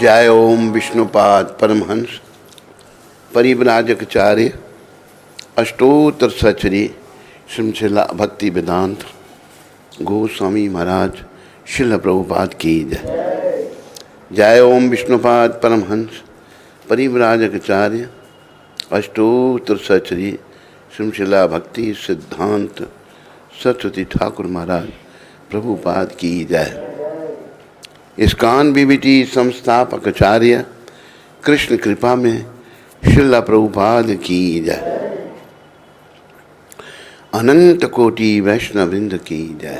जय ओम विष्णुपाद परमहंस परिव्राजकाचार्य अष्टोत्तर सचरी श्रीमशिला भक्ति वेदांत गोस्वामी महाराज शिल प्रभुपाद की जय। जय ओम विष्णुपाद परमहंस परिव्राजकाचार्य अष्टोत्तर सचरी श्रीमशिला भक्ति सिद्धांत सरस्वती ठाकुर महाराज प्रभुपाद की जय। इस्कान बीबीटी संस्थापक आचार्य कृष्ण कृपा में शिला प्रभुपाद की जय। अनंत कोटि वैष्णववृंद की जय।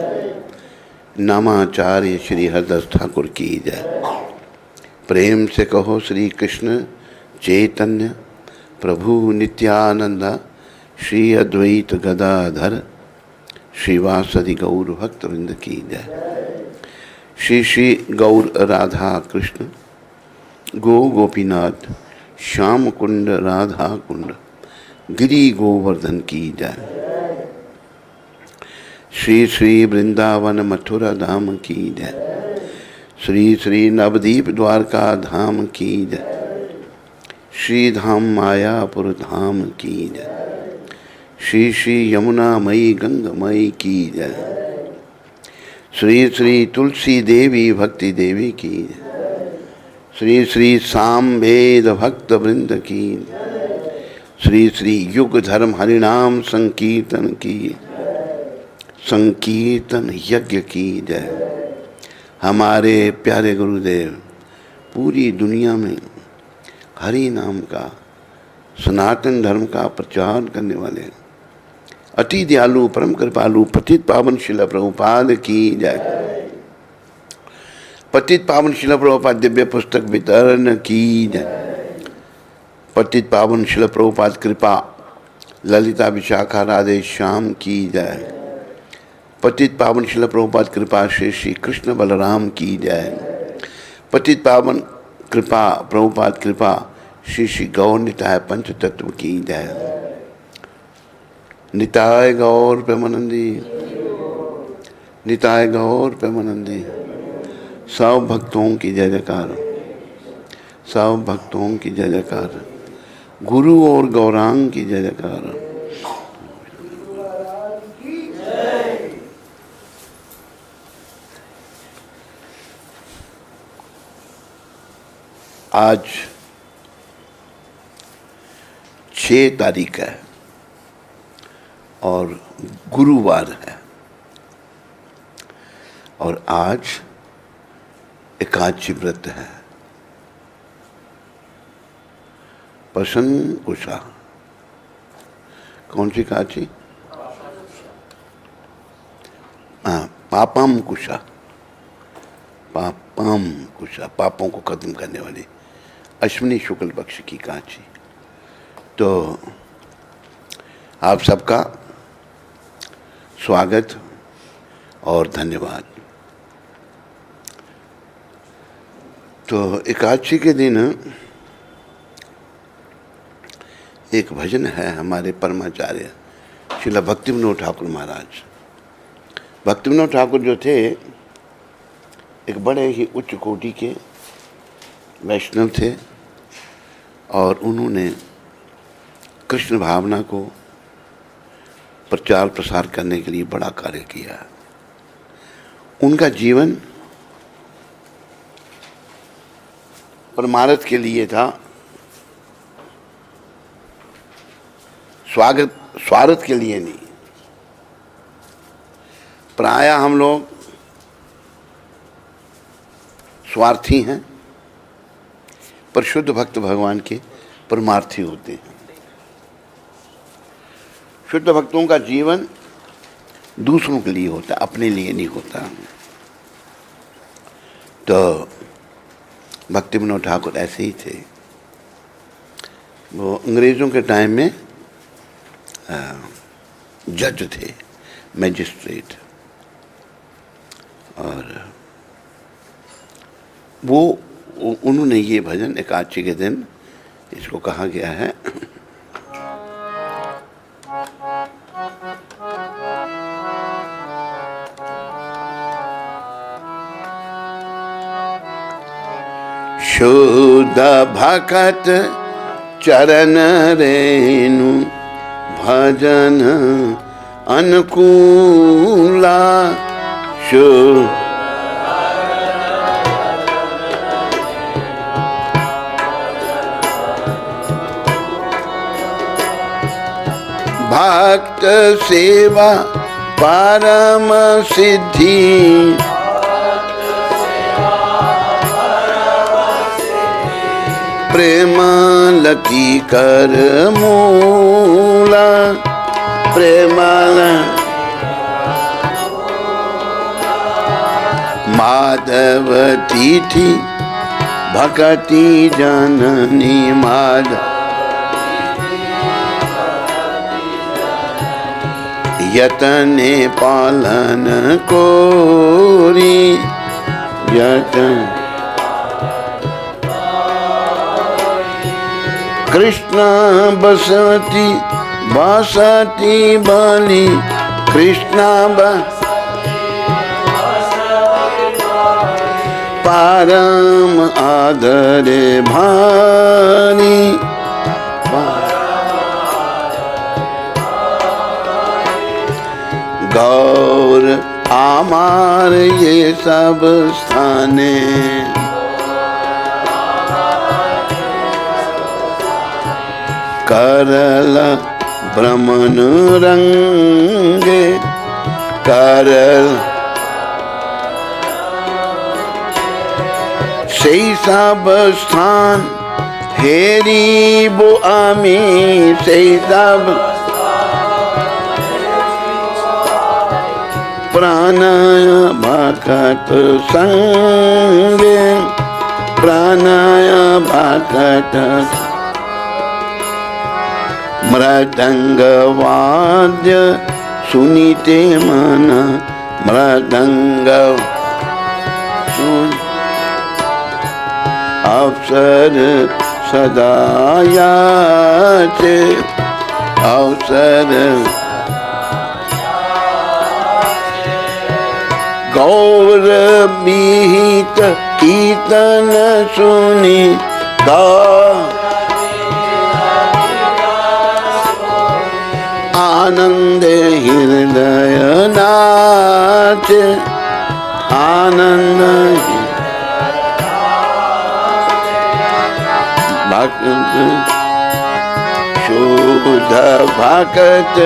नामाचार्य श्री हरदास ठाकुर की जय। प्रेम से कहो श्री कृष्ण चैतन्य प्रभु नित्यानंद श्री अद्वैत गदाधर श्रीवासदि गौर भक्तवृंद की जय। श्री श्री गौर राधा कृष्ण गो गोपीनाथ श्याम कुंड राधा कुंड गिरी गोवर्धन की जय। श्री श्री वृंदावन मथुरा धाम की जय। श्री श्री नवदीप द्वारका धाम की जय। श्री धाम मायापुर धाम की जय। श्री श्री यमुना मई गंगमयी की जय। श्री श्री तुलसी देवी भक्ति देवी की श्री श्री सामवेद भक्त वृंद की श्री श्री युग धर्म हरिनाम संकीर्तन की संकीर्तन यज्ञ की जय। हमारे प्यारे गुरुदेव पूरी दुनिया में हरि नाम का सनातन धर्म का प्रचार करने वाले अति दयालु परम कृपालु पतित पावन शिला प्रभुपाद की जय। पतित पावन शिला प्रभुपाद दिव्य पुस्तक वितरण की जय। पतित पावन शिला प्रभुपाद कृपा ललिता विशाखा राधे श्याम की जय। पतित पावन शिला प्रभुपाद कृपा श्री श्री कृष्ण बलराम की जय। पतित पावन कृपा प्रभुपाद कृपा श्री श्री गौर निताय पंच तत्व की जय। निताय गौर प्रेमानंदी निताय गौर प्रेमानंदी। सब भक्तों की जय जयकार, सब भक्तों की जय जयकार, गुरु और गौरांग की जय जयकार। आज 6 तारीख है और गुरुवार है और आज एकादशी व्रत है। प्रसन्न कुशा कौन सी एकादशी? हाँ, पापम कुशा, पापम कुशा, पापों को खत्म करने वाली अश्विनी शुक्ल पक्ष की एकादशी। तो आप सबका स्वागत और धन्यवाद। तो एकादशी के दिन एक भजन है हमारे परमाचार्य श्रील भक्ति विनोद ठाकुर महाराज। भक्ति विनोद ठाकुर जो थे एक बड़े ही उच्च कोटि के वैष्णव थे और उन्होंने कृष्ण भावना को प्रचार प्रसार करने के लिए बड़ा कार्य किया। उनका जीवन परमार्थ के लिए था, स्वार्थ के लिए नहीं। प्रायः हम लोग स्वार्थी हैं पर शुद्ध भक्त भगवान के परमार्थी होते हैं। शुद्ध भक्तों का जीवन दूसरों के लिए होता, अपने लिए नहीं होता। तो भक्ति विनोद ठाकुर ऐसे ही थे। वो अंग्रेज़ों के टाइम में जज थे, मैजिस्ट्रेट, और वो उन्होंने ये भजन एकादशी के दिन इसको कहा गया है। शुद्ध भक्त चरण रेणु भजन अनुकूला। शुद्ध भक्त सेवा परम सिद्धि। प्रेम लकी कर मूला। प्रेम माधव तिथि भक्ति जननी। माधव यतने पालन कोरी। यतन कृष्ण बसती बसती बलि। कृष्ण परम आदरे भानी। गौर आमार ये सब स्थाने। करल ब्रह्मन रंगे। करल से सब स्थान हेरी बो आमी। से सब प्राणाय भक्त संगे। प्राणाय भक्त मृदंग वाद्य सुनीते मन। मृदंग सुन अवसर सदा याचे। अवसर गौर विहित कीर्तन सुनी। आनंद हृदय नाच। आनंद भक्त शुद्ध भक्त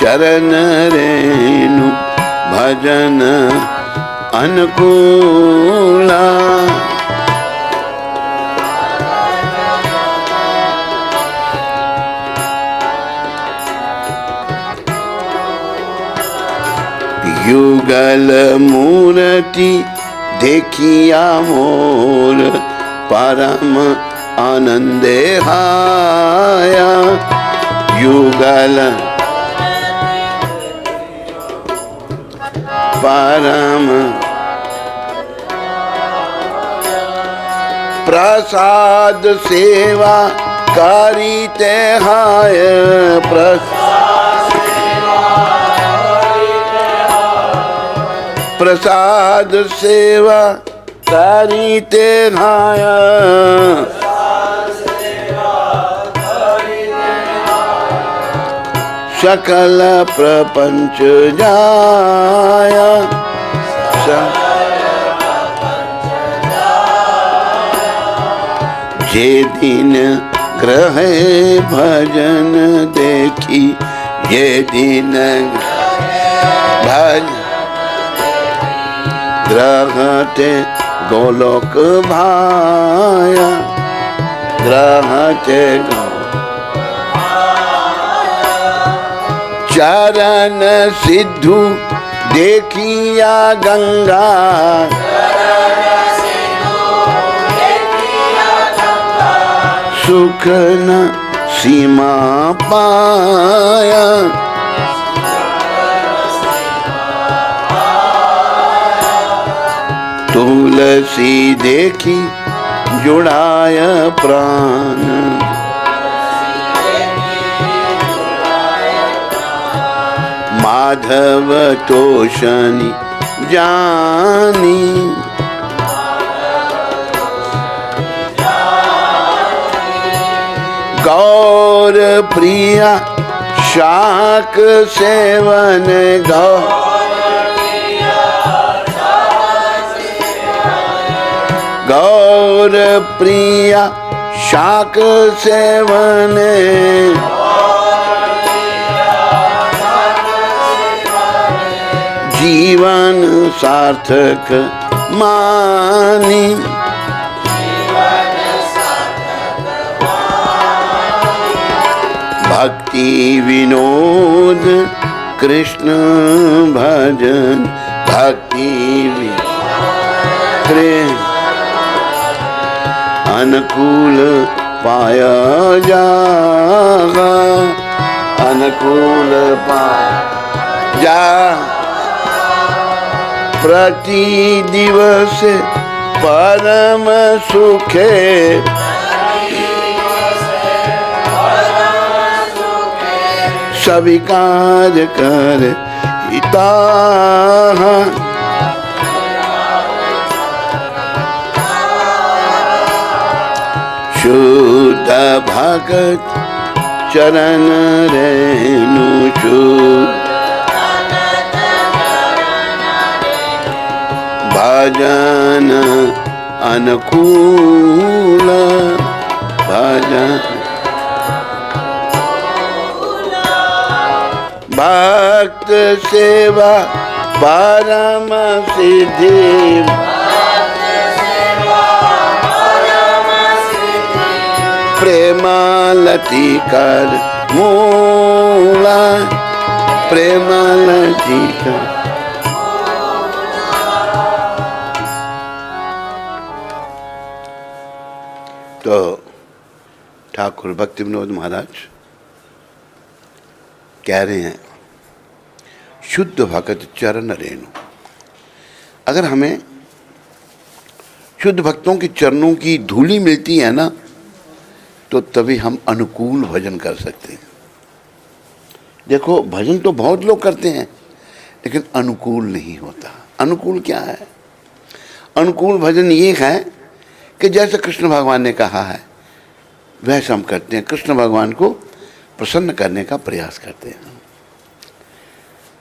चरण रेणु भजन अनुकूला। युगल मूर्ति देखिया मोर। परम आनंदे हाया। युगल परम प्रसाद सेवा करीते हाय। प्रसाद सेवा करीते हाय। सकल प्रपंच जाया। जे दिन ग्रह भजन देखी। ये दिन भज ग्रहते गोलोक भाया। ग्रहते चरण सिद्धू देखिया गंगा। सुख न सीमा पाया। तुलसी देखी जुड़ाय प्राण। माधव तोषणी जानी। गौर प्रिया शाक सेवन गौर प्रिया शाक सेवन जीवन सार्थक मानी भक्ति विनोद कृष्ण भजन भक्ति कृष्ण अनुकूल पाया जागा अनुकूल पाया जा प्रति दिवस परम सुखे सभी कार्य कर हिता शुद्ध भगत चरण रेणु शुद्ध भजन अनुकूल भजन भक्त सेवा परम सिद्धि प्रेमालती कर मूला प्रेमालती कर। तो ठाकुर भक्ति विनोद महाराज कह रहे हैं शुद्ध भगत चरण रेणु। अगर हमें शुद्ध भक्तों के चरणों की धूली मिलती है ना, तो तभी हम अनुकूल भजन कर सकते हैं। देखो, भजन तो बहुत लोग करते हैं, लेकिन अनुकूल नहीं होता। अनुकूल क्या है? अनुकूल भजन ये है कि जैसे कृष्ण भगवान ने कहा है वैसा हम करते हैं, कृष्ण भगवान को प्रसन्न करने का प्रयास करते हैं।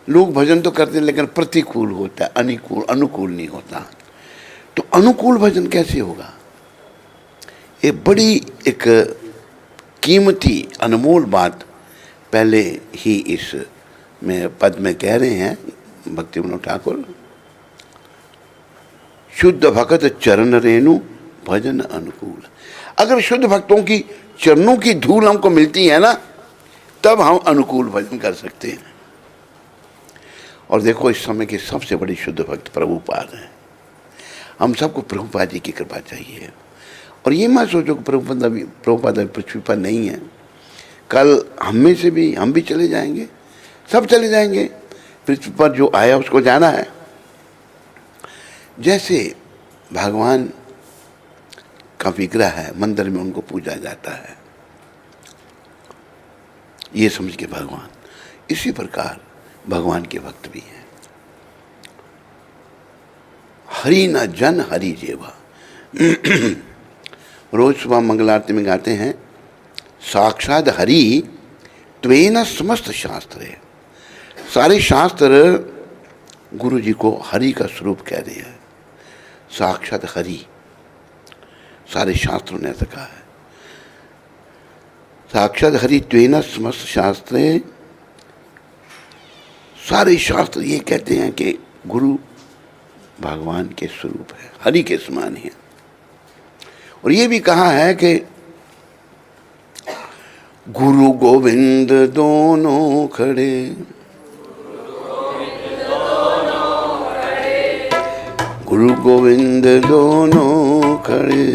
लोग भजन तो करते हैं लेकिन प्रतिकूल होता है, अनुकूल नहीं होता। तो अनुकूल भजन कैसे होगा? ये बड़ी एक कीमती अनमोल बात पहले ही इस में पद में कह रहे हैं भक्ति विनोद ठाकुर। शुद्ध भगत चरण रेणु भजन अनुकूल। अगर शुद्ध भक्तों की चरणों की धूल हमको मिलती है ना, तब हम अनुकूल भजन कर सकते हैं। और देखो, इस समय के सबसे बड़ी शुद्ध भक्त प्रभुपाद हैं। हम सबको प्रभुपाद जी की कृपा चाहिए। और ये मत सोचो कि प्रभुपाद पृथ्वी पर नहीं है। कल हम में से भी हम भी चले जाएंगे, सब चले जाएंगे। पृथ्वी पर जो आया उसको जाना है। जैसे भगवान का विग्रह है, मंदिर में उनको पूजा जाता है, ये समझ के भगवान, इसी प्रकार भगवान के भक्त भी हैं। हरि न जन हरि जेवा। रोज सुबह मंगल आरती में गाते हैं, साक्षात हरि त्वेन समस्त शास्त्र है। सारे शास्त्र गुरु जी को हरि का स्वरूप कह रहे हैं। साक्षात हरि, सारे शास्त्रों ने ऐसा कहा है। साक्षात हरि त्वेन समस्त शास्त्र है। सारे शास्त्र ये कहते हैं कि गुरु भगवान के स्वरूप है, हरि के समान है। और ये भी कहा है कि गुरु गोविंद दोनों खड़े, गुरु गोविंद दोनों खड़े,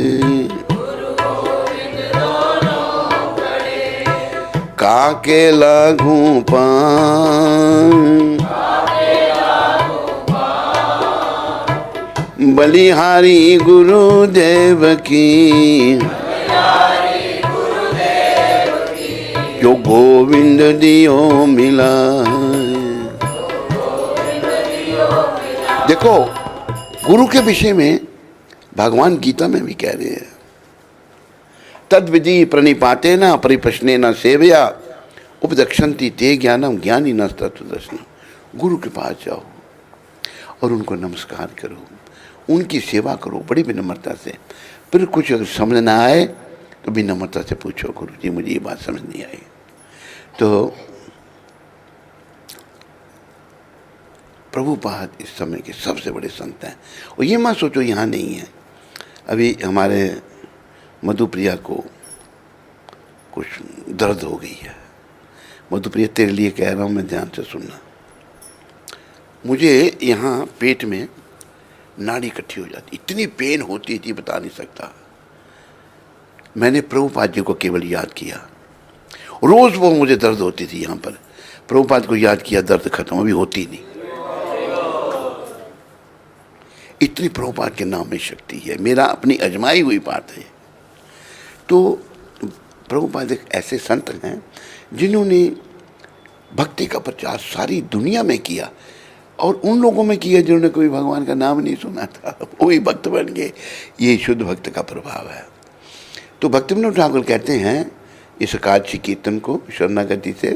काके लागू पान, बलिहारी गुरुदेव की, जो गोविंद दियो मिला। देखो, गुरु के विषय में भगवान गीता में भी कह रहे हैं तद विधि प्रणिपाते न परिप्रश्ने न सेवया उपदक्षन्ति ते ज्ञानम ज्ञानी न तत्वदर्शन। गुरु के पास जाओ और उनको नमस्कार करो, उनकी सेवा करो बड़ी विनम्रता से। फिर कुछ अगर समझ ना आए तो विनम्रता से पूछो, गुरु जी मुझे ये बात समझ नहीं आई। तो प्रभुपाद इस समय के सबसे बड़े संत हैं। और ये मत सोचो यहाँ नहीं है। अभी हमारे मधुप्रिया को कुछ दर्द हो गई है। मधुप्रिया तेरे लिए कह रहा हूँ, मैं ध्यान से सुनना। मुझे यहाँ पेट में नाड़ी इकट्ठी हो जाती, इतनी पेन होती थी बता नहीं सकता। मैंने प्रभुपाद जी को केवल याद किया, रोज वो मुझे दर्द होती थी यहाँ पर। प्रभुपाद को याद किया, दर्द खत्म, अभी होती नहीं। इतनी प्रभुपाद के नाम में शक्ति है, मेरा अपनी अजमाई हुई बात है। तो प्रभुपाद एक ऐसे संत हैं जिन्होंने भक्ति का प्रचार सारी दुनिया में किया, और उन लोगों में किया जिन्होंने कोई भगवान का नाम नहीं सुना था, वही भक्त बन गए। ये शुद्ध भक्त का प्रभाव है। तो भक्तिविनोद ठाकुर कहते हैं इस एकादशी कीर्तन को शरणागति से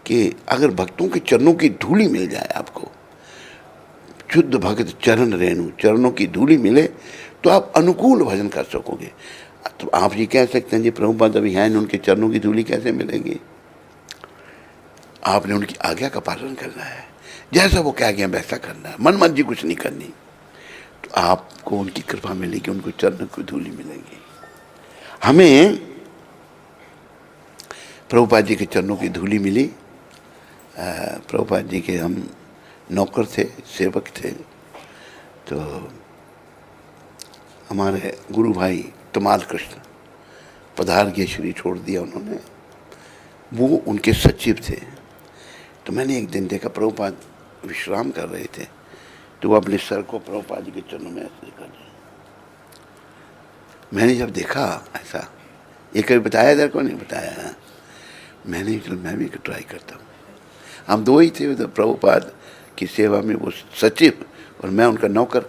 कि अगर भक्तों के चरणों की धूली मिल जाए, आपको शुद्ध भक्त चरण रेणु, चरणों की धूली मिले तो आप अनुकूल भजन कर सकोगे। तो आप ये कह सकते हैं जी प्रभुपाद अभी हैं, उनके चरणों की धूली कैसे मिलेगी? आपने उनकी आज्ञा का पालन करना है, जैसा वो कह गया वैसा करना है, मन मर्जी कुछ नहीं करनी। तो आपको उनकी कृपा मिलेगी, उनको चरणों की धूली मिलेगी। हमें प्रभुपाद जी के चरणों की धूली मिली। प्रभुपाद जी के हम नौकर थे, सेवक थे। तो हमारे गुरु भाई तमाल कृष्ण पधार के श्री छोड़ दिया उन्होंने, वो उनके सचिव थे। तो मैंने एक दिन देखा प्रभुपाद विश्राम कर रहे थे, तो वो अपने सर को प्रभुपाद जी के चरणों में ऐसे कर दिया। मैंने जब देखा ऐसा, ये कभी बताया था को नहीं बताया, मैंने चल मैं भी ट्राई करता हूँ। हम दो ही थे, तो प्रभुपाद की सेवा में वो सचिव और मैं उनका नौकर।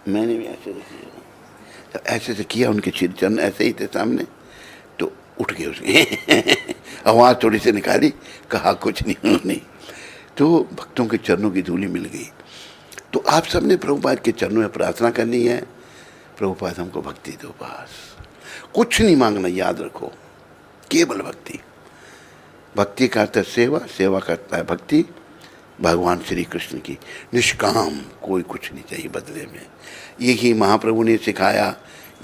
मैंने भी ऐसे किया, ऐसे से किया, उनके चरण ऐसे ही थे सामने, तो उठ गए उसने आवाज़ थोड़ी सी निकाली, कहा कुछ नहीं उन्होंने। तो भक्तों के चरणों की धूली मिल गई। तो आप सब ने प्रभुपाद के चरणों में प्रार्थना करनी है, प्रभुपाद हमको भक्ति दो, बस कुछ नहीं मांगना, याद रखो, केवल भक्ति। भक्ति का अर्थ सेवा, सेवा करता है भक्ति, भगवान श्री कृष्ण की, निष्काम, कोई कुछ नहीं चाहिए बदले में। यही महाप्रभु ने सिखाया,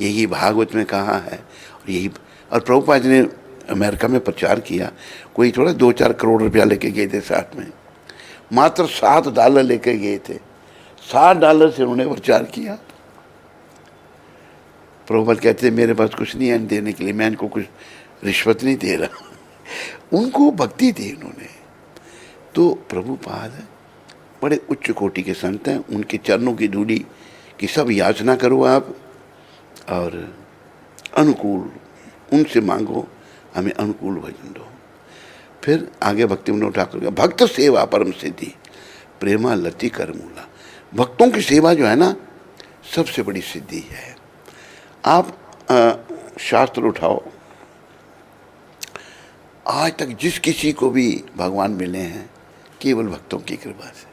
यही भागवत में कहा है, और यही, और प्रभुपाद ने अमेरिका में प्रचार किया। कोई थोड़ा 2-4 करोड़ रुपया लेके गए थे साथ में, मात्र $7 लेके गए थे। $7 से उन्होंने प्रचार किया। प्रभुपाद कहते मेरे पास कुछ नहीं है देने के लिए, मैं इनको कुछ रिश्वत नहीं दे रहा। उनको भक्ति दी उन्होंने। तो प्रभुपाद बड़े उच्च कोटि के संत हैं, उनके चरणों की धूली की सब याचना करो आप, और अनुकूल उनसे मांगो, हमें अनुकूल भजन दो। फिर आगे भक्तिविनोद ठाकुर का भक्त सेवा परम सिद्धि प्रेमा लति कर मूला। भक्तों की सेवा जो है ना, सबसे बड़ी सिद्धि है। आप शास्त्र उठाओ, आज तक जिस किसी को भी भगवान मिले हैं केवल भक्तों की कृपा से।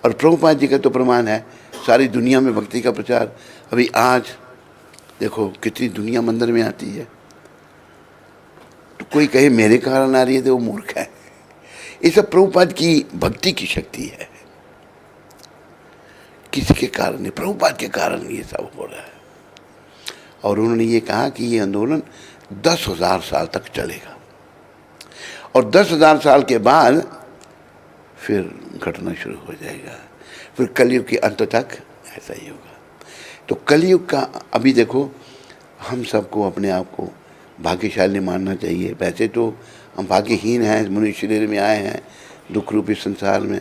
और प्रभुपाद जी का तो प्रमाण है, सारी दुनिया में भक्ति का प्रचार। अभी आज देखो कितनी दुनिया मंदिर में आती है, तो कोई कहे मेरे कारण आ रही है तो वो मूर्ख है। ये सब प्रभुपाद की भक्ति की शक्ति है, किसी के कारण नहीं, प्रभुपाद के कारण ये सब हो रहा है। और उन्होंने ये कहा कि ये आंदोलन 10,000 साल तक चलेगा, और 10,000 साल के बाद फिर घटना शुरू हो जाएगा, फिर कलयुग के अंत तक ऐसा ही होगा। तो कलयुग का अभी देखो, हम सबको अपने आप को भाग्यशाली मानना चाहिए। वैसे तो हम भाग्यहीन हैं, मनुष्य शरीर में आए हैं दुख रूपी संसार में।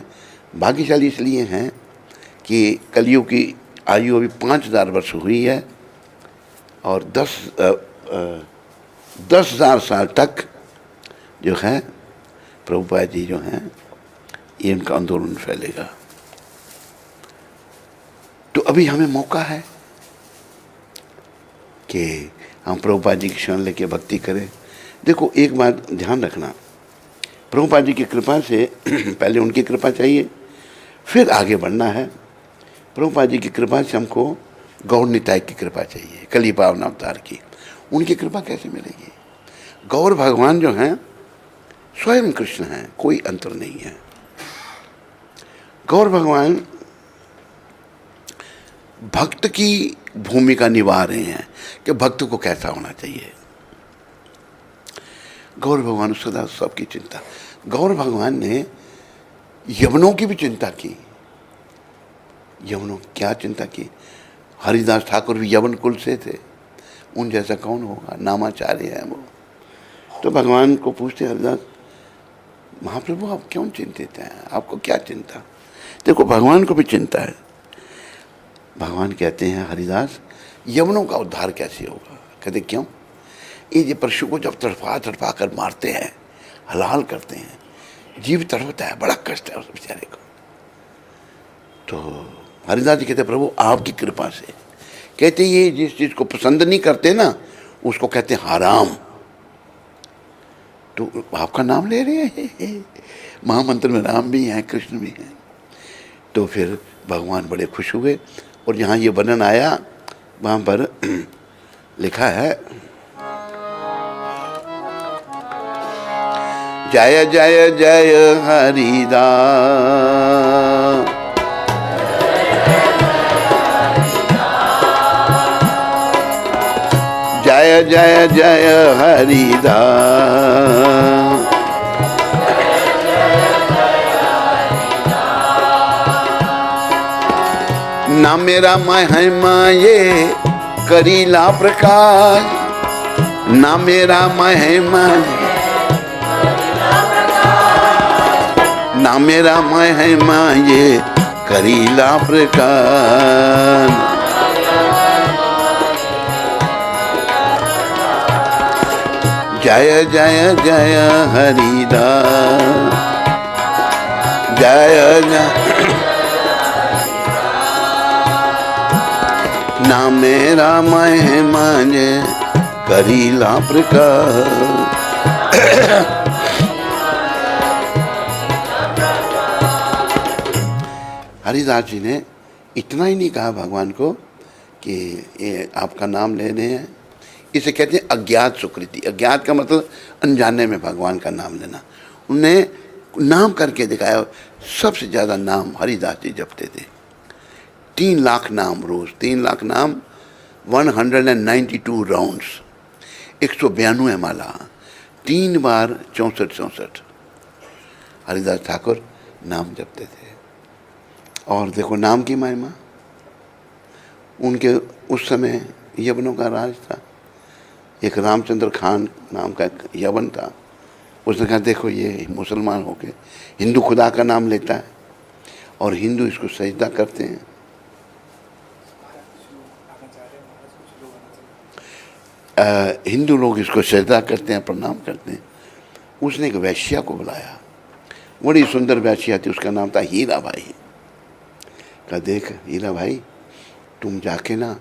भाग्यशाली इसलिए हैं कि कलयुग की आयु अभी 5,000 वर्ष हुई है, और 10,000 साल तक जो है प्रभुपाद जी जो हैं, ये उनका आंदोलन फैलेगा। तो अभी हमें मौका है कि हम प्रभुपाद जी की शरण लेके भक्ति करें। देखो एक बात ध्यान रखना, प्रभुपाद जी की कृपा से पहले उनकी कृपा चाहिए, फिर आगे बढ़ना है। प्रभुपाद जी की कृपा से हमको गौर निताय की कृपा चाहिए, कली पावन अवतार की। उनकी कृपा कैसे मिलेगी? गौर भगवान जो हैं स्वयं कृष्ण हैं, कोई अंतर नहीं है। गौर भगवान भक्त की भूमिका निभा रहे हैं कि भक्त को कैसा होना चाहिए। गौर भगवान सदा सबकी चिंता। गौर भगवान ने यवनों की भी चिंता की। यवनों क्या चिंता की? हरिदास ठाकुर भी यवन कुल से थे, उन जैसा कौन होगा, नामाचार्य है वो। तो भगवान को पूछते हरिदास, महाप्रभु आप क्यों चिंतित हैं, आपको क्या चिंता? देखो भगवान को भी चिंता है। भगवान कहते हैं हरिदास, यवनों का उद्धार कैसे होगा? कहते क्यों? ये परशु को जब तड़पा तड़पा कर मारते हैं, हलाल करते हैं, जीव तड़पता है, बड़ा कष्ट है उस बेचारे को। तो हरिदास जी कहते प्रभु आपकी कृपा से। कहते ये जिस चीज को पसंद नहीं करते ना, उसको कहते हराम। तो आपका नाम ले रहे हैं, महामंत्र में राम भी हैं, कृष्ण भी हैं। तो फिर भगवान बड़े खुश हुए। और जहाँ ये वर्णन आया वहाँ पर लिखा है, जय जय जय हरिदास, जय जय जय हरिदास, ना मेरा महिमा ये करीला प्रकाश, ना मेरा महिमा, ना मेरा महिमा ये करीला प्रकाश। जय जय जय हरिदास, जय जय, ना मेरा महिमा ये करीला प्रकाश। हरिदास जी ने इतना ही नहीं कहा भगवान को कि ये आपका नाम लेने हैं। इसे कहते हैं अज्ञात सुकृति। अज्ञात का मतलब अनजाने में भगवान का नाम लेना। उन्हें नाम करके दिखाया। सबसे ज़्यादा नाम हरिदास जी जपते थे, 3 लाख नाम रोज, 3 लाख नाम, 192 राउंड्स, 192 माला, 3 बार 64 हरिदास ठाकुर नाम जपते थे। और देखो नाम की महिमा। उनके उस समय यवनों का राज था। एक रामचंद्र खान नाम का एक यवन था। उसने कहा देखो ये मुसलमान होके हिंदू खुदा का नाम लेता है और हिंदू इसको सजदा करते हैं। हिंदू लोग इसको सजदा करते हैं, प्रणाम करते हैं। उसने एक वैश्या को बुलाया, बड़ी सुंदर वैश्या थी, उसका नाम था हीरा भाई। कहा देख हीरा भाई, तुम जाके ना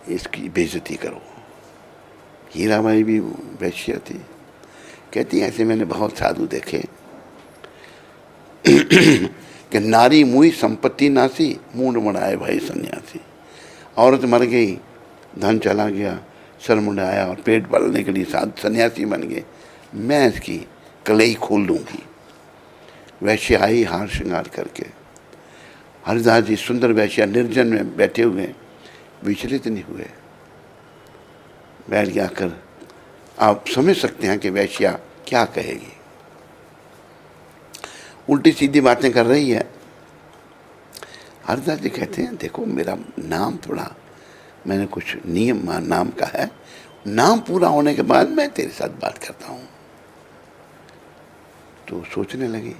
इसकी बेइज्जती करो। हीरा भाई भी वैश्या थी। कहती ऐसे मैंने बहुत साधु देखे कि नारी मुई संपत्ति नासी, मूंड मुड़ाए भाई सन्यासी। औरत मर गई, धन चला गया, सर मुंडाया और पेट पालने के लिए साधु सन्यासी बन गए, मैं इसकी कलई खोल दूंगी। वैश्य आई हार श्रृंगार करके। हरिदास जी सुंदर वैश्या निर्जन में बैठे हुए, विचलित नहीं हुए। बैठ गया कर आप समझ सकते हैं कि वैश्या क्या कहेगी। उल्टी सीधी बातें कर रही है। हरिदास जी कहते हैं देखो मेरा नाम थोड़ा, मैंने कुछ नियम नाम का है, नाम पूरा होने के बाद मैं तेरे साथ बात करता हूँ। तो सोचने लगी,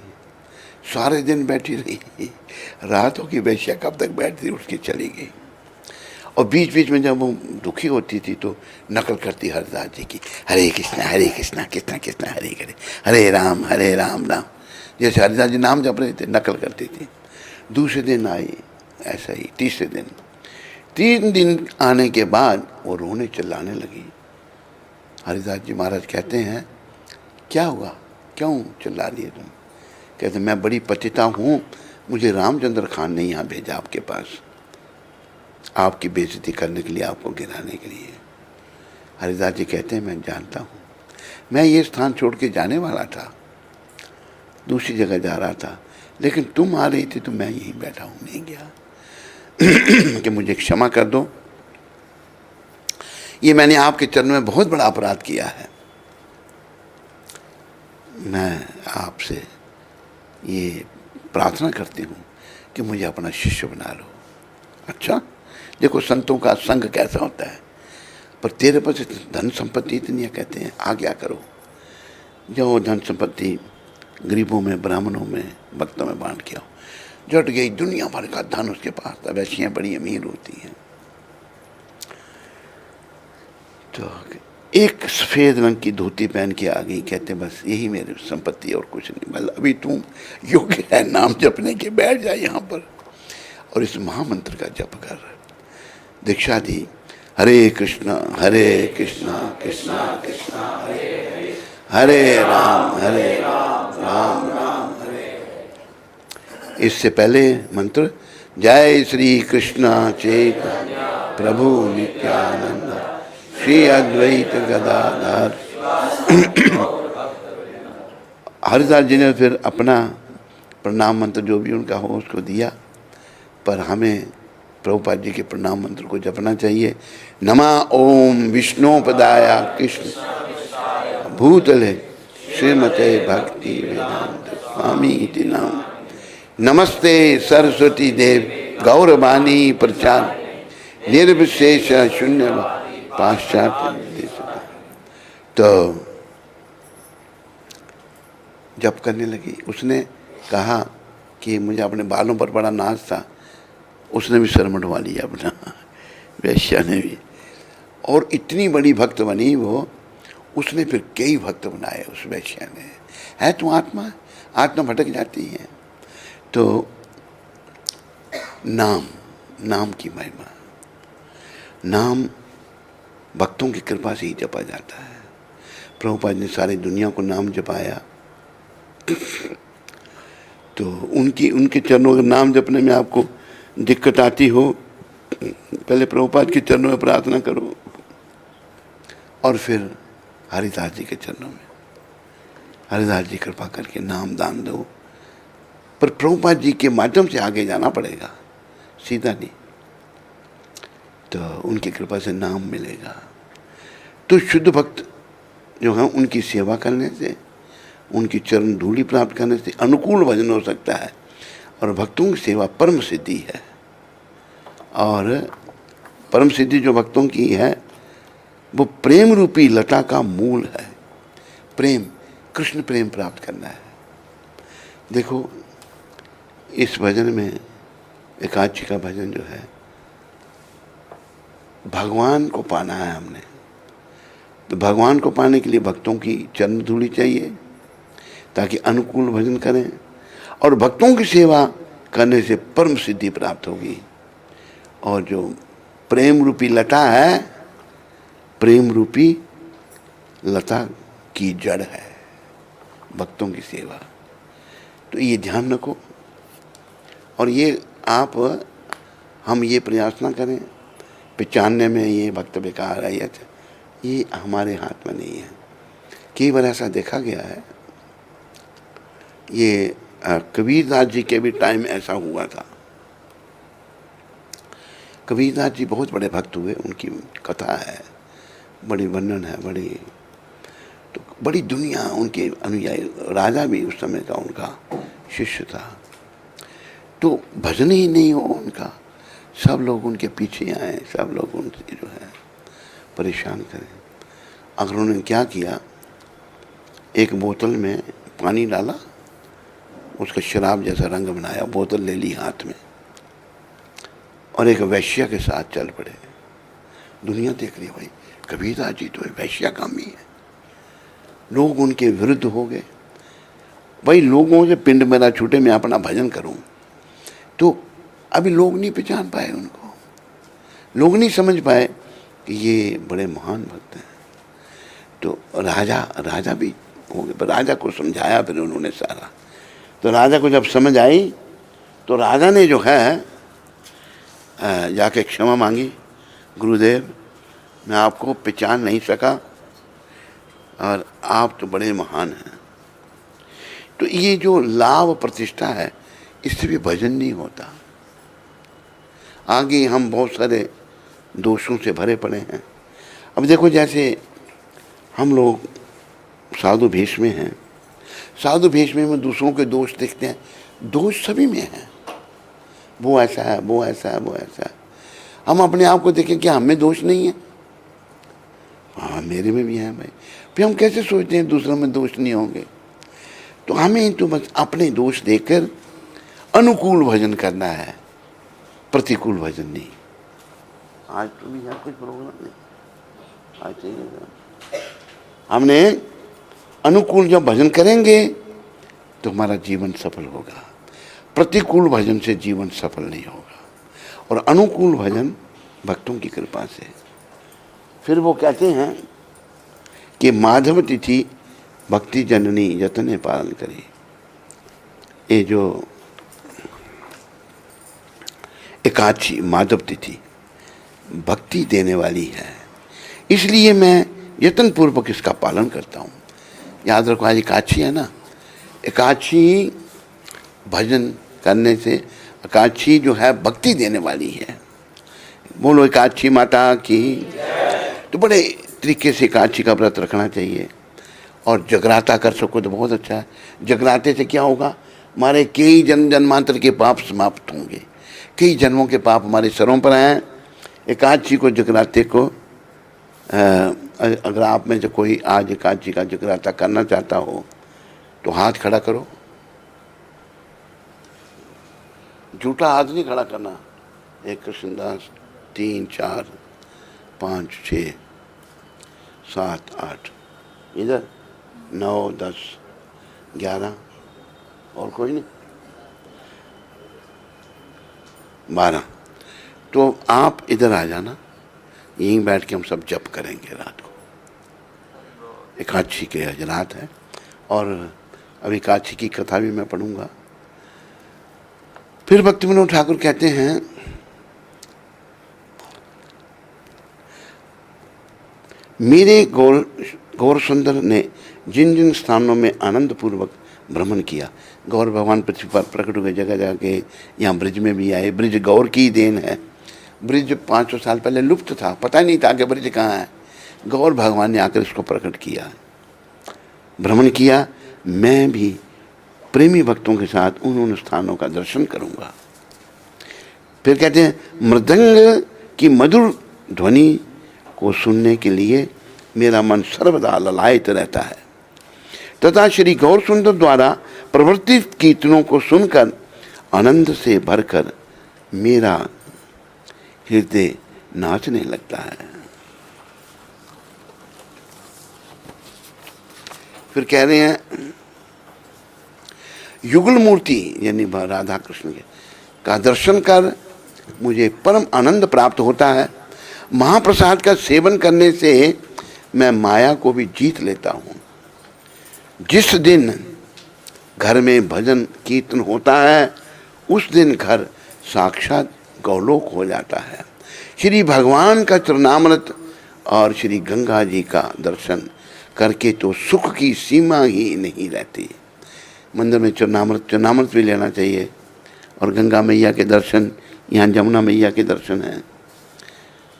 सारे दिन बैठी रही, रात हो गई, वैश्या कब तक बैठती, उसकी चली गई। और बीच बीच में जब वो दुखी होती थी तो नकल करती हरिदास जी की, हरे कृष्णा कृष्णा कृष्णा हरे हरे, हरे राम राम। जैसे हरिदास जी नाम जप रहे थे, नकल करती थी। दूसरे दिन आई ऐसा ही, 3 दिन आने के बाद वो रोने चिल्लाने लगी। हरिदास जी महाराज कहते हैं क्या हुआ, क्यों चिल्ला रही है तुम? कहते मैं बड़ी पतिता हूँ, मुझे रामचंद्र खान ने यहाँ भेजा आपके पास, आपकी बेइज्जती करने के लिए, आपको गिराने के लिए। हरिदास जी कहते हैं मैं जानता हूँ, मैं ये स्थान छोड़ के जाने वाला था, दूसरी जगह जा रहा था, लेकिन तुम आ रही थी तो मैं यहीं बैठा हूँ, नहीं गया। कि मुझे क्षमा कर दो, ये मैंने आपके चरणों में बहुत बड़ा अपराध किया है, मैं आपसे ये प्रार्थना करती हूँ कि मुझे अपना शिष्य बना लो। अच्छा, देखो संतों का संग कैसा होता है, पर तेरे पास धन संपत्ति इतनी है, कहते हैं आज्ञा करो, जो धन संपत्ति गरीबों में, ब्राह्मणों में, भक्तों में बांट के आओ। जुट गई, दुनिया भर का धन उसके पास था, वैश्याँ बड़ी अमीर होती हैं। तो एक सफ़ेद रंग की धोती पहन के आ गई, कहते बस यही मेरी संपत्ति और कुछ नहीं, मतलब अभी तुम योग्य है नाम जपने के, बैठ जाए यहाँ पर और इस महामंत्र का जप कर। दीक्षा दी, हरे कृष्णा कृष्णा कृष्णा हरे हरे, हरे राम राम राम हरे। इससे पहले मंत्र जय श्री कृष्णा चैतन्य प्रभु नित्यानंद श्री अद्वैत गदाधर। हरिदास जी ने फिर अपना प्रणाम मंत्र जो भी उनका हो उसको दिया, पर हमें प्रभुपाद जी के प्रणाम मंत्र को जपना चाहिए। नमः ओम विष्णुपदाय कृष्ण भूतले श्रीमते भक्ति वेदांत स्वामी इति नाम। नमस्ते सरस्वती देव गौरवाणी प्रचार निर्विशेष शून्य पाश्चात्य। तो जप करने लगी। उसने कहा कि मुझे अपने बालों पर बड़ा नाज था, उसने भी सर मंडवा लिया अपना, वैश्या ने भी, और इतनी बड़ी भक्त बनी वो। उसने फिर कई भक्त बनाए उस वैश्या ने। है तो आत्मा भटक जाती है। तो नाम की महिमा, नाम भक्तों की कृपा से ही जपा जाता है। प्रभुपाद ने सारी दुनिया को नाम जपाया, तो उनके चरणों के नाम जपने में आपको दिक्कत आती हो, पहले प्रभुपाद के चरणों में प्रार्थना करो और फिर हरिदास जी के चरणों में, हरिदास जी कृपा करके नाम दान दो। पर प्रभुपाद जी के माध्यम से आगे जाना पड़ेगा, सीधा नहीं। तो उनकी कृपा से नाम मिलेगा। तो शुद्ध भक्त जो हैं उनकी सेवा करने से, उनकी चरण धूलि प्राप्त करने से अनुकूल भजन हो सकता है। और भक्तों की सेवा परम सिद्धि है, और परम सिद्धि जो भक्तों की है वो प्रेम रूपी लता का मूल है। प्रेम, कृष्ण प्रेम प्राप्त करना है। देखो इस भजन में, एकादशी का भजन जो है, भगवान को पाना है हमने। तो भगवान को पाने के लिए भक्तों की चरण धूलि चाहिए ताकि अनुकूल भजन करें, और भक्तों की सेवा करने से परम सिद्धि प्राप्त होगी। और जो प्रेम रूपी लता है, प्रेम रूपी लता की जड़ है भक्तों की सेवा। तो ये ध्यान रखो, और ये हम ये प्रयास ना करें पहचानने में ये भक्त बेकार है, ये हमारे हाथ में नहीं है। कई बार ऐसा देखा गया है, ये कबीरदास जी के भी टाइम ऐसा हुआ था। कबीरदास जी बहुत बड़े भक्त हुए, उनकी कथा है, बड़ी वर्णन है, बड़ी दुनिया उनके अनुयायी, राजा भी उस समय का उनका शिष्य था। तो भजन ही नहीं हो उनका, सब लोग उनके पीछे आए, सब लोग उनसे जो है परेशान करें। अगर उन्होंने क्या किया, एक बोतल में पानी डाला, उसका शराब जैसा रंग बनाया, बोतल ले ली हाथ में और एक वैश्या के साथ चल पड़े। दुनिया देख रही, भाई कबीरदास जी तो वैश्या कामी है। लोग उनके विरुद्ध हो गए। भाई लोगों से पिंड मेरा छूटे, मैं अपना भजन करूं। तो अभी लोग नहीं पहचान पाए उनको। लोग नहीं समझ पाए कि ये बड़े महान भक्त हैं। तो राजा भी हो गए, पर राजा को समझाया फिर उन्होंने सारा। तो राजा को जब समझ आई तो राजा ने जो है जाके क्षमा मांगी, गुरुदेव मैं आपको पहचान नहीं सका और आप तो बड़े महान हैं। तो ये जो लाभ प्रतिष्ठा है इससे भी भजन नहीं होता। आगे हम बहुत सारे दोषों से भरे पड़े हैं। अब देखो जैसे हम लोग साधु भेष में हैं, साधु भेष में दूसरों के दोष देखते हैं, दोष सभी में है, वो ऐसा है, वो ऐसा है, वो ऐसा है। हम अपने आप को देखें क्या हमें दोष नहीं है? हाँ मेरे में भी है भाई। फिर हम कैसे सोचते हैं दूसरों में दोष नहीं होंगे? तो हमें तो बस अपने दोष देखकर अनुकूल भजन करना है, प्रतिकूल भजन नहीं। आज तो भी यहाँ कुछ प्रोग्राम नहीं, आज चाहिए। हमने अनुकूल जब भजन करेंगे तो हमारा जीवन सफल होगा, प्रतिकूल भजन से जीवन सफल नहीं होगा। और अनुकूल भजन भक्तों की कृपा से। फिर वो कहते हैं कि माधव तिथि भक्ति जननी यतने पालन करी। ये जो एकादशी माधव तिथि भक्ति देने वाली है, इसलिए मैं यत्न पूर्वक इसका पालन करता हूँ। याद रखो आज एकादशी है ना, एकादशी भजन करने से, एकादशी जो है भक्ति देने वाली है। बोलो एकादशी माता की। तो बड़े तरीके से एकादशी का व्रत रखना चाहिए और जगराता कर सको तो बहुत अच्छा है। जगराते से क्या होगा, हमारे कई जन्म जन्मांतर के पाप समाप्त होंगे, कई जन्मों के पाप हमारे सरों पर हैं। एकादशी को जगराते को अगर आप में से कोई आज एकादशी का जगराता करना चाहता हो तो हाथ खड़ा करो। झूठा हाथ नहीं खड़ा करना। 1 कृष्णदास 3 4 5 6 7 8 इधर 9 10 11 और कोई नहीं 12। तो आप इधर आ जाना, यहीं बैठ के हम सब जप करेंगे रात को। एकादशी के आज रात है और अभी एकादशी की कथा भी मैं पढ़ूंगा। फिर भक्ति विनोद ठाकुर कहते हैं मेरे गौर सुंदर ने जिन जिन स्थानों में आनंद पूर्वक भ्रमण किया, गौर भगवान पृथ्वी पर प्रकट हुए जगह जगह के, यहाँ ब्रिज में भी आए। ब्रिज गौर की देन है। ब्रिज 500 साल पहले लुप्त था, पता नहीं था कि ब्रिज कहाँ है। गौर भगवान ने आकर इसको प्रकट किया, भ्रमण किया। मैं भी प्रेमी भक्तों के साथ उन स्थानों का दर्शन करूंगा। फिर कहते हैं मृदंग की मधुर ध्वनि को सुनने के लिए मेरा मन सर्वदा ललायित रहता है तथा श्री गौर सुंदर द्वारा प्रवर्तित कीर्तनों को सुनकर आनंद से भरकर मेरा हृदय नाचने लगता है। फिर कह रहे हैं युगल मूर्ति यानी राधा कृष्ण के का दर्शन कर मुझे परम आनंद प्राप्त होता है। महाप्रसाद का सेवन करने से मैं माया को भी जीत लेता हूँ। जिस दिन घर में भजन कीर्तन होता है उस दिन घर साक्षात गौलोक हो जाता है। श्री भगवान का चरणामृत और श्री गंगा जी का दर्शन करके तो सुख की सीमा ही नहीं रहती। मंदिर में चरणामृत भी लेना चाहिए और गंगा मैया के दर्शन, यहाँ जमुना मैया के दर्शन हैं,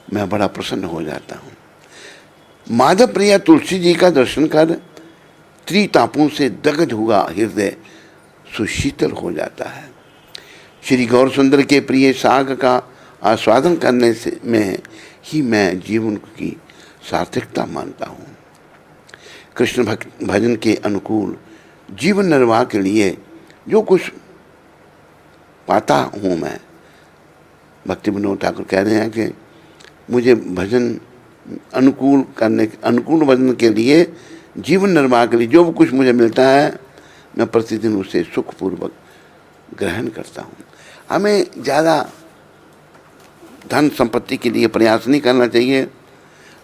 मैं बड़ा प्रसन्न हो जाता हूँ। माधव प्रिया तुलसी जी का दर्शन कर त्रितापों से दग्ध हुआ हृदय सुशीतल हो जाता है। श्री गौर सुंदर के प्रिय साग का आस्वादन करने से में ही मैं जीवन की सार्थकता मानता हूँ। कृष्ण भजन के अनुकूल जीवन निर्वाह के लिए जो कुछ पाता हूँ मैं, भक्ति विनोद ठाकुर कह रहे हैं कि मुझे भजन अनुकूल भजन के लिए, जीवन निर्वाह के लिए जो कुछ मुझे मिलता है मैं प्रतिदिन उसे सुखपूर्वक ग्रहण करता हूँ। हमें ज़्यादा धन संपत्ति के लिए प्रयास नहीं करना चाहिए।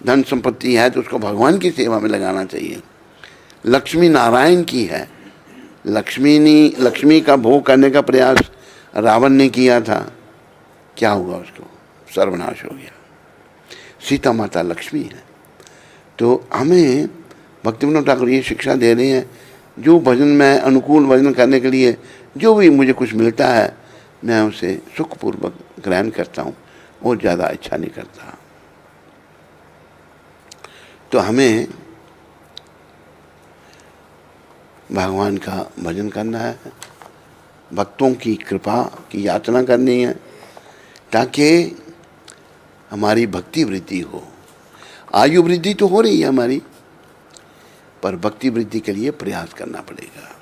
धन संपत्ति है तो उसको भगवान की सेवा में लगाना चाहिए। लक्ष्मी नारायण की है। लक्ष्मी का भोग करने का प्रयास रावण ने किया था, क्या हुआ? उसको सर्वनाश हो गया। सीता माता लक्ष्मी है। तो हमें भक्तिविनोद ठाकुर ये शिक्षा दे रहे हैं, जो भजन में अनुकूल भजन करने के लिए जो भी मुझे कुछ मिलता है मैं उसे सुखपूर्वक ग्रहण करता हूँ और ज़्यादा इच्छा नहीं करता। तो हमें भगवान का भजन करना है, भक्तों की कृपा की याचना करनी है, ताकि हमारी भक्ति वृद्धि हो। आयु वृद्धि तो हो रही है हमारी, पर भक्ति वृद्धि के लिए प्रयास करना पड़ेगा।